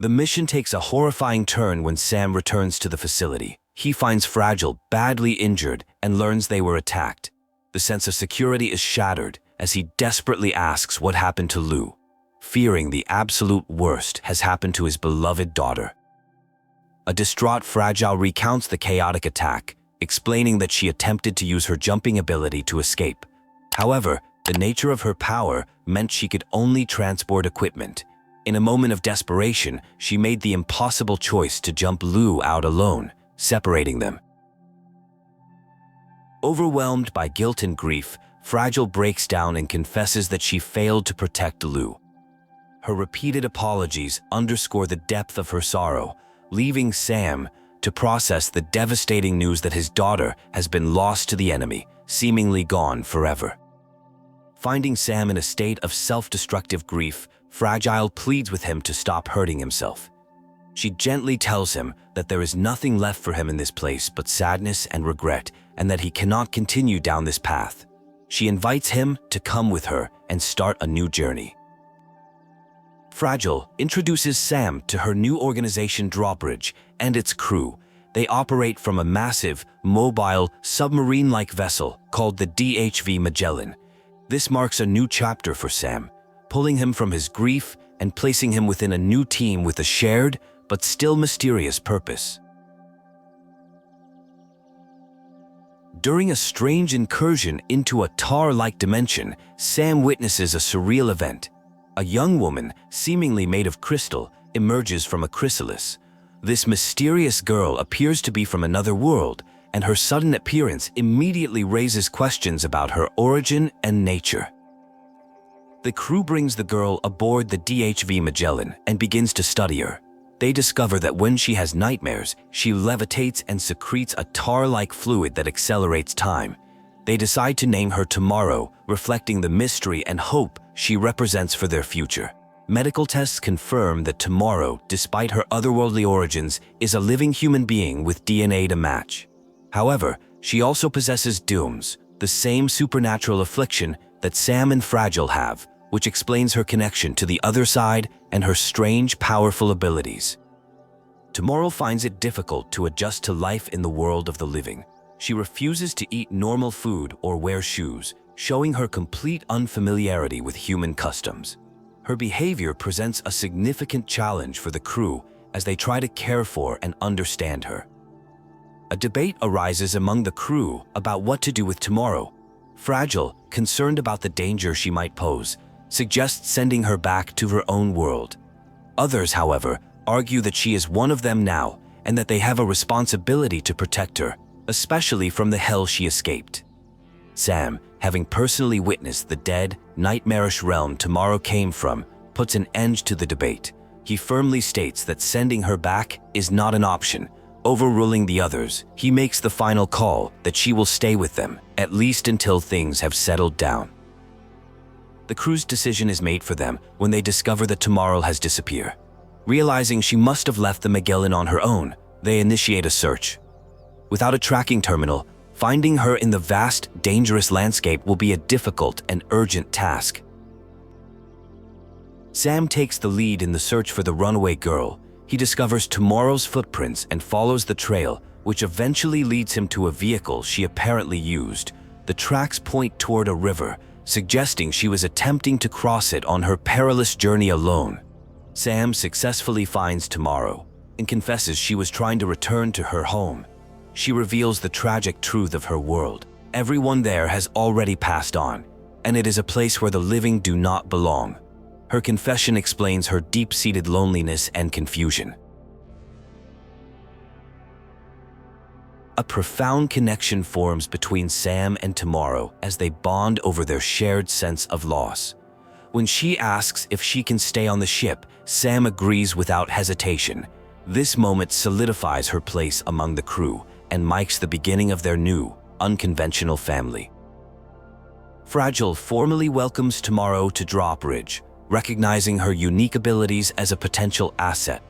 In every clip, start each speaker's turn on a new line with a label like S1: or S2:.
S1: The mission takes a horrifying turn when Sam returns to the facility. He finds Fragile badly injured and learns they were attacked. The sense of security is shattered as he desperately asks what happened to Lou, fearing the absolute worst has happened to his beloved daughter. A distraught Fragile recounts the chaotic attack, explaining that she attempted to use her jumping ability to escape. However, the nature of her power meant she could only transport equipment. In a moment of desperation, she made the impossible choice to jump Lou out alone, separating them. Overwhelmed by guilt and grief, Fragile breaks down and confesses that she failed to protect Lou. Her repeated apologies underscore the depth of her sorrow, leaving Sam to process the devastating news that his daughter has been lost to the enemy, seemingly gone forever. Finding Sam in a state of self-destructive grief, Fragile pleads with him to stop hurting himself. She gently tells him that there is nothing left for him in this place but sadness and regret, and that he cannot continue down this path. She invites him to come with her and start a new journey. Fragile introduces Sam to her new organization Drawbridge and its crew. They operate from a massive, mobile, submarine-like vessel called the DHV Magellan. This marks a new chapter for Sam, pulling him from his grief and placing him within a new team with a shared but still mysterious purpose. During a strange incursion into a tar-like dimension, Sam witnesses a surreal event. A young woman, seemingly made of crystal, emerges from a chrysalis. This mysterious girl appears to be from another world, and her sudden appearance immediately raises questions about her origin and nature. The crew brings the girl aboard the DHV Magellan and begins to study her. They discover that when she has nightmares, she levitates and secretes a tar-like fluid that accelerates time. They decide to name her Tomorrow, reflecting the mystery and hope she represents for their future. Medical tests confirm that Tomorrow, despite her otherworldly origins, is a living human being with DNA to match. However, she also possesses dooms, the same supernatural affliction that Sam and Fragile have, which explains her connection to the other side and her strange, powerful abilities. Tomorrow finds it difficult to adjust to life in the world of the living. She refuses to eat normal food or wear shoes, showing her complete unfamiliarity with human customs. Her behavior presents a significant challenge for the crew as they try to care for and understand her. A debate arises among the crew about what to do with Tomorrow. Fragile, concerned about the danger she might pose, suggests sending her back to her own world. Others, however, argue that she is one of them now and that they have a responsibility to protect her, especially from the hell she escaped. Sam, having personally witnessed the dead, nightmarish realm Tomorrow came from, puts an end to the debate. He firmly states that sending her back is not an option. Overruling the others, he makes the final call that she will stay with them, at least until things have settled down. The crew's decision is made for them when they discover that Tomorrow has disappeared. Realizing she must have left the Magellan on her own, they initiate a search. Without a tracking terminal, finding her in the vast, dangerous landscape will be a difficult and urgent task. Sam takes the lead in the search for the runaway girl. He discovers Tomorrow's footprints and follows the trail, which eventually leads him to a vehicle she apparently used. The tracks point toward a river, suggesting she was attempting to cross it on her perilous journey alone. Sam successfully finds Tomorrow and confesses she was trying to return to her home. She reveals the tragic truth of her world. Everyone there has already passed on, and it is a place where the living do not belong. Her confession explains her deep-seated loneliness and confusion. A profound connection forms between Sam and Tomorrow as they bond over their shared sense of loss. When she asks if she can stay on the ship, Sam agrees without hesitation. This moment solidifies her place among the crew and marks the beginning of their new, unconventional family. Fragile formally welcomes Tomorrow to Drawbridge, recognizing her unique abilities as a potential asset.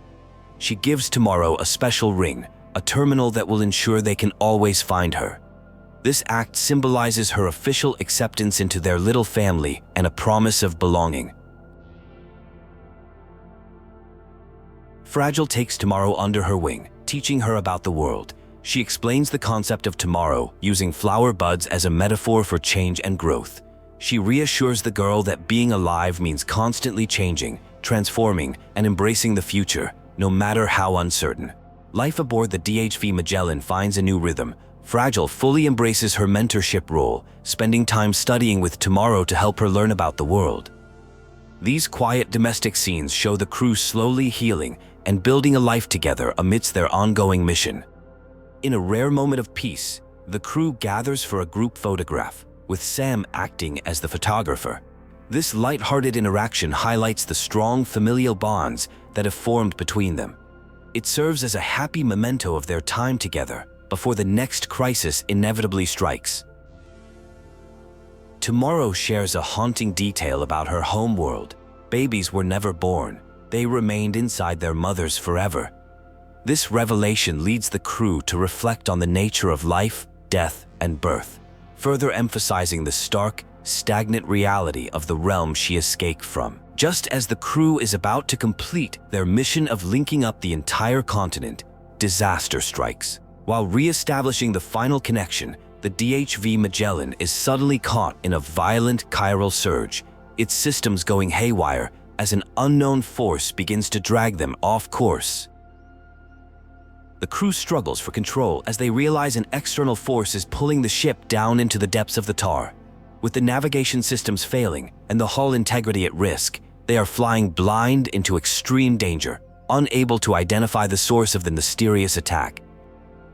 S1: She gives Tomorrow a special ring, a terminal that will ensure they can always find her. This act symbolizes her official acceptance into their little family and a promise of belonging. Fragile takes Tomorrow under her wing, teaching her about the world. She explains the concept of tomorrow, using flower buds as a metaphor for change and growth. She reassures the girl that being alive means constantly changing, transforming, and embracing the future, no matter how uncertain. Life aboard the DHV Magellan finds a new rhythm. Fragile fully embraces her mentorship role, spending time studying with Tomorrow to help her learn about the world. These quiet domestic scenes show the crew slowly healing and building a life together amidst their ongoing mission. In a rare moment of peace, the crew gathers for a group photograph, with Sam acting as the photographer. This light-hearted interaction highlights the strong familial bonds that have formed between them. It serves as a happy memento of their time together before the next crisis inevitably strikes. Tomorrow shares a haunting detail about her home world. Babies were never born. They remained inside their mothers forever. This revelation leads the crew to reflect on the nature of life, death, and birth, further emphasizing the stark, stagnant reality of the realm she escaped from. Just as the crew is about to complete their mission of linking up the entire continent, disaster strikes. While re-establishing the final connection, the DHV Magellan is suddenly caught in a violent chiral surge, its systems going haywire as an unknown force begins to drag them off course. The crew struggles for control as they realize an external force is pulling the ship down into the depths of the tar. With the navigation systems failing and the hull integrity at risk, they are flying blind into extreme danger, unable to identify the source of the mysterious attack.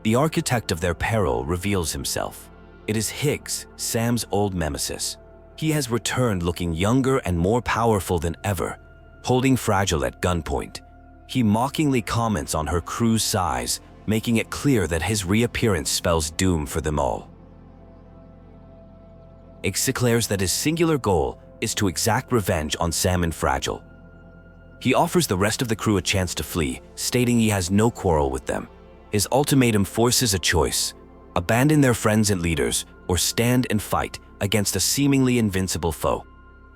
S1: The architect of their peril reveals himself. It is Higgs, Sam's old nemesis. He has returned looking younger and more powerful than ever, holding Fragile at gunpoint. He mockingly comments on her crew's size, making it clear that his reappearance spells doom for them all. Higgs declares that his singular goal is to exact revenge on Sam and Fragile. He offers the rest of the crew a chance to flee, stating he has no quarrel with them. His ultimatum forces a choice: abandon their friends and leaders, or stand and fight against a seemingly invincible foe.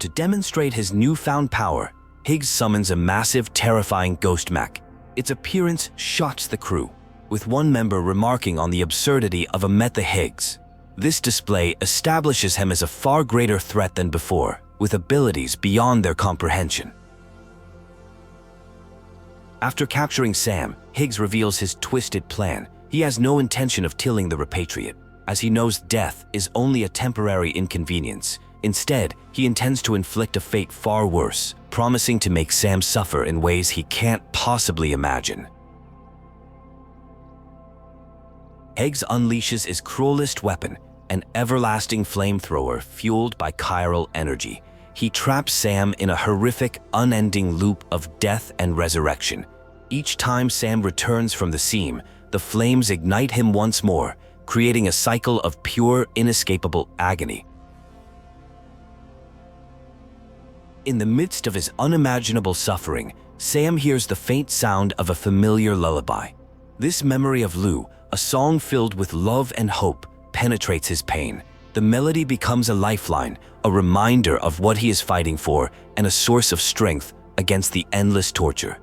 S1: To demonstrate his newfound power, Higgs summons a massive, terrifying ghost mech. Its appearance shocks the crew, with one member remarking on the absurdity of a Meta-Higgs. This display establishes him as a far greater threat than before, with abilities beyond their comprehension. After capturing Sam, Higgs reveals his twisted plan. He has no intention of killing the repatriate, as he knows death is only a temporary inconvenience. Instead, he intends to inflict a fate far worse, promising to make Sam suffer in ways he can't possibly imagine. Higgs unleashes his cruelest weapon, an everlasting flamethrower fueled by chiral energy. He traps Sam in a horrific, unending loop of death and resurrection. Each time Sam returns from the seam, the flames ignite him once more, creating a cycle of pure, inescapable agony. In the midst of his unimaginable suffering, Sam hears the faint sound of a familiar lullaby. This memory of Lou, a song filled with love and hope, penetrates his pain. The melody becomes a lifeline, a reminder of what he is fighting for, and a source of strength against the endless torture.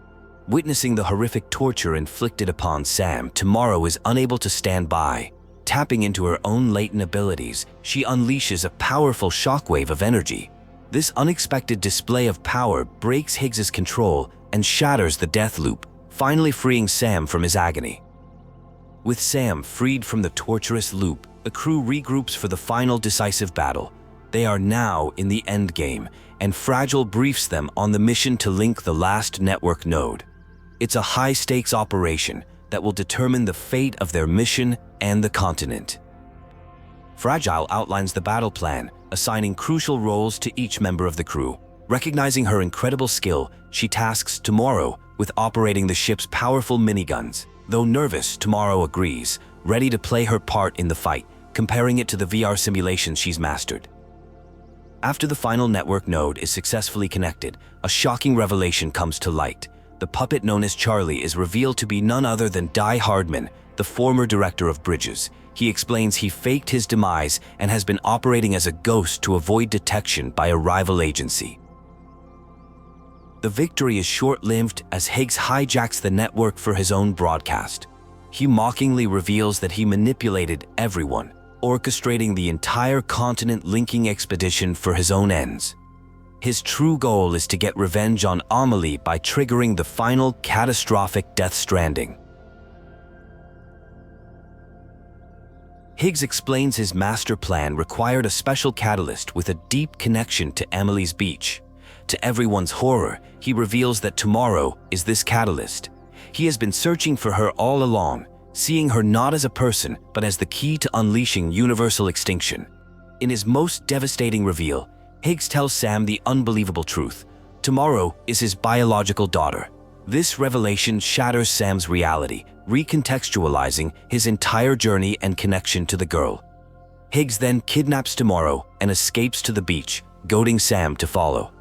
S1: Witnessing the horrific torture inflicted upon Sam, Tomorrow is unable to stand by. Tapping into her own latent abilities, she unleashes a powerful shockwave of energy. This unexpected display of power breaks Higgs's control and shatters the death loop, finally freeing Sam from his agony. With Sam freed from the torturous loop, the crew regroups for the final decisive battle. They are now in the endgame, and Fragile briefs them on the mission to link the last network node. It's a high-stakes operation that will determine the fate of their mission and the continent. Fragile outlines the battle plan, assigning crucial roles to each member of the crew. Recognizing her incredible skill, she tasks Tomorrow with operating the ship's powerful miniguns. Though nervous, Tomorrow agrees, ready to play her part in the fight, comparing it to the VR simulations she's mastered. After the final network node is successfully connected, a shocking revelation comes to light. The puppet known as Charlie is revealed to be none other than Di Hardman, the former director of Bridges. He explains he faked his demise and has been operating as a ghost to avoid detection by a rival agency. The victory is short-lived as Higgs hijacks the network for his own broadcast. He mockingly reveals that he manipulated everyone, orchestrating the entire continent-linking expedition for his own ends. His true goal is to get revenge on Amelie by triggering the final catastrophic Death Stranding. Higgs explains his master plan required a special catalyst with a deep connection to Amelie's beach. To everyone's horror, he reveals that tomorrow is this catalyst. He has been searching for her all along, seeing her not as a person, but as the key to unleashing universal extinction. In his most devastating reveal, Higgs tells Sam the unbelievable truth. Tomorrow is his biological daughter. This revelation shatters Sam's reality, recontextualizing his entire journey and connection to the girl. Higgs then kidnaps Tomorrow and escapes to the beach, goading Sam to follow.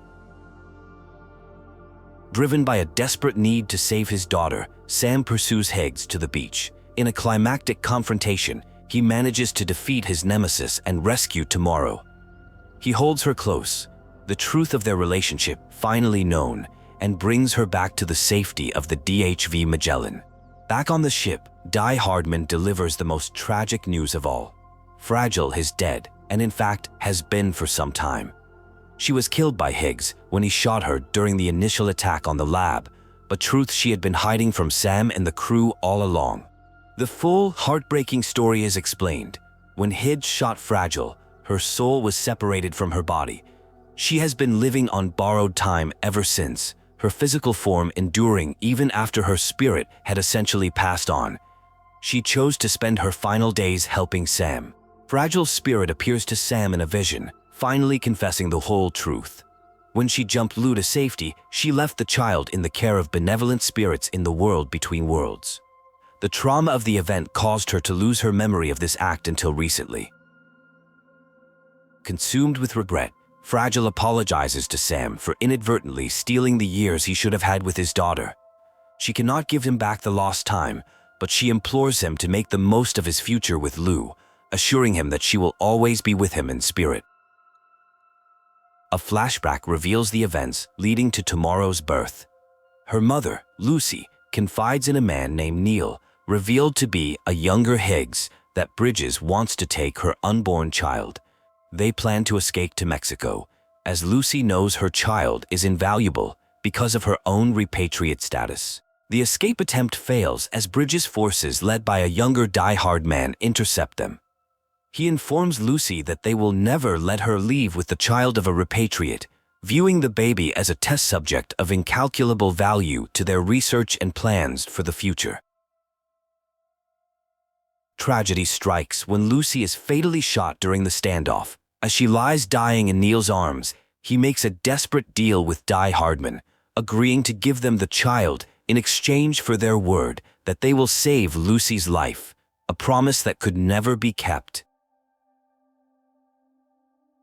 S1: Driven by a desperate need to save his daughter, Sam pursues Higgs to the beach. In a climactic confrontation, he manages to defeat his nemesis and rescue Tomorrow. He holds her close, the truth of their relationship finally known, and brings her back to the safety of the DHV Magellan. Back on the ship, Die Hardman delivers the most tragic news of all. Fragile is dead, and in fact has been for some time. She was killed by Higgs when he shot her during the initial attack on the lab, but truth she had been hiding from Sam and the crew all along. The full, heartbreaking story is explained. When Higgs shot Fragile, her soul was separated from her body. She has been living on borrowed time ever since, her physical form enduring even after her spirit had essentially passed on. She chose to spend her final days helping Sam. Fragile's spirit appears to Sam in a vision, finally confessing the whole truth. When she jumped Lou to safety, she left the child in the care of benevolent spirits in the world between worlds. The trauma of the event caused her to lose her memory of this act until recently. Consumed with regret, Fragile apologizes to Sam for inadvertently stealing the years he should have had with his daughter. She cannot give him back the lost time, but she implores him to make the most of his future with Lou, assuring him that she will always be with him in spirit. A flashback reveals the events leading to Tomorrow's birth. Her mother, Lucy, confides in a man named Neil, revealed to be a younger Higgs, that Bridges wants to take her unborn child. They plan to escape to Mexico, as Lucy knows her child is invaluable because of her own repatriate status. The escape attempt fails as Bridges' forces led by a younger die-hard man intercept them. He informs Lucy that they will never let her leave with the child of a repatriate, viewing the baby as a test subject of incalculable value to their research and plans for the future. Tragedy strikes when Lucy is fatally shot during the standoff. As she lies dying in Neil's arms, he makes a desperate deal with Die Hardman, agreeing to give them the child in exchange for their word that they will save Lucy's life, a promise that could never be kept.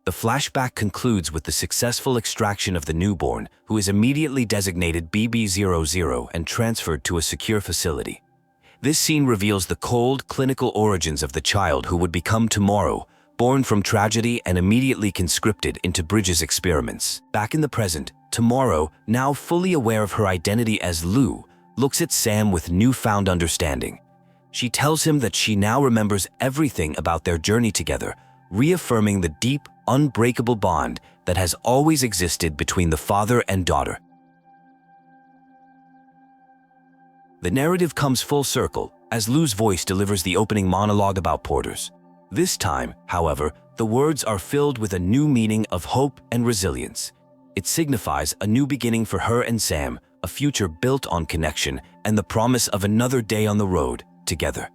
S1: The flashback concludes with the successful extraction of the newborn, who is immediately designated BB00 and transferred to a secure facility. This scene reveals the cold, clinical origins of the child who would become Tomorrow, born from tragedy and immediately conscripted into Bridges' experiments. Back in the present, Tomorrow, now fully aware of her identity as Lou, looks at Sam with newfound understanding. She tells him that she now remembers everything about their journey together, reaffirming the deep, unbreakable bond that has always existed between the father and daughter. The narrative comes full circle as Lou's voice delivers the opening monologue about porters. This time, however, the words are filled with a new meaning of hope and resilience. It signifies a new beginning for her and Sam, a future built on connection and the promise of another day on the road together.